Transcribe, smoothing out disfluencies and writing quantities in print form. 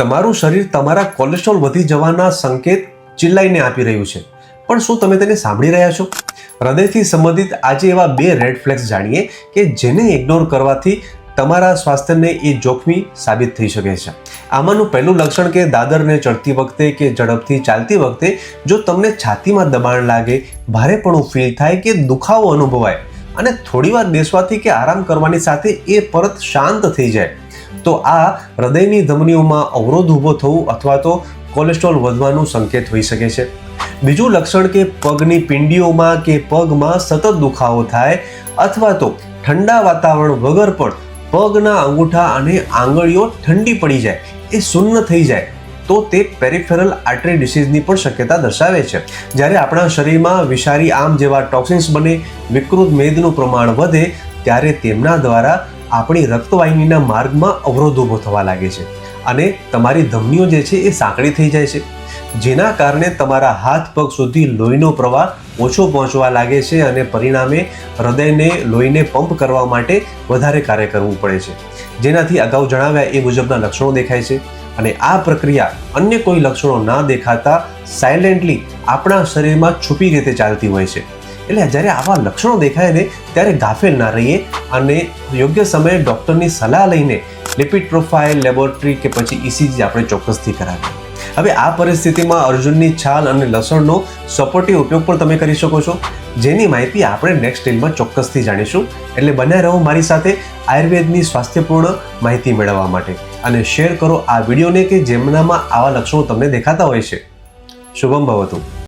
તમારું શરીર તમારા કોલેસ્ટ્રોલ વધી જવાના સંકેત ચિલ્લાઈને આપી રહ્યું છે, પણ શું તમે તેને સાંભળી રહ્યા છો? હૃદયથી સંબંધિત આજે એવા 2 રેડ ફ્લેગ્સ જાણીએ કે જેને ઇગ્નોર કરવાથી તમારા સ્વાસ્થ્યને એ જોખમી સાબિત થઈ શકે છે. આમાંનું પહેલું લક્ષણ કે દાદરને ચડતી વખતે કે ઝડપથી ચાલતી વખતે જો તમને છાતીમાં દબાણ લાગે, ભારેપણું ફીલ થાય કે દુખાવો અનુભવાય અને થોડીવાર બેસવાથી કે આરામ કરવાની સાથે એ પરત શાંત થઈ જાય, તો આ હૃદયની ધમનીઓમાં અવરોધ ઊભો થવું અથવા તો કોલેસ્ટ્રોલ વધવાનું સંકેત હોઈ શકે છે. બીજું લક્ષણ કે પગની પિંડીઓમાં કે પગમાં સતત દુખાવો થાય અથવા તો ઠંડા વાતાવરણ વગર પણ પગના અંગૂઠા અને આંગળીઓ ઠંડી પડી જાય, એ શૂન્ય થઈ જાય, તો તે પેરિફેરલ આર્ટરી ડિસીઝની પણ શક્યતા દર્શાવે છે. જ્યારે આપણા શરીરમાં વિષારી આમ જેવા ટોક્સિન્સ બને, વિકૃત મેદનું પ્રમાણ વધે, ત્યારે તેમના દ્વારા આપણી રક્તવાહિનીના માર્ગમાં અવરોધ ઊભો થવા લાગે છે અને તમારી ધમનીઓ જે છે એ સાંકડી થઈ જાય છે, જેના કારણે તમારા હાથ પગ સુધી લોહીનો પ્રવાહ ઓછો પહોંચવા લાગે છે અને પરિણામે હૃદયને લોહીને પંપ કરવા માટે વધારે કાર્ય કરવું પડે છે, જેનાથી અગાઉ જણાવ્યા એ મુજબના લક્ષણો દેખાય છે. અને આ પ્રક્રિયા અન્ય કોઈ લક્ષણો ના દેખાતા સાયલેન્ટલી આપણા શરીરમાં છુપી રીતે ચાલતી હોય છે. એટલે જ્યારે આવા લક્ષણો દેખાય ને ત્યારે ગાફેલ ના રહીએ અને યોગ્ય સમયે ડૉક્ટરની સલાહ લઈને લિપિડ પ્રોફાઇલ, લેબોરેટરી કે પછી ECG આપણે ચોક્કસથી કરાવીએ. હવે આ પરિસ્થિતિમાં અર્જુનની છાલ અને લસણનો સપોર્ટિવ ઉપયોગ પણ તમે કરી શકો છો, જેની માહિતી આપણે નેક્સ્ટ ડીલમાં ચોક્કસથી જાણીશું. એટલે બન્યા રહો મારી સાથે આયુર્વેદની સ્વાસ્થ્યપૂર્ણ માહિતી મેળવવા માટે અને શેર કરો આ વિડીયોને કે જેમનામાં આવા લક્ષણો તમને દેખાતા હોય છે. શુભમ ભવતુ.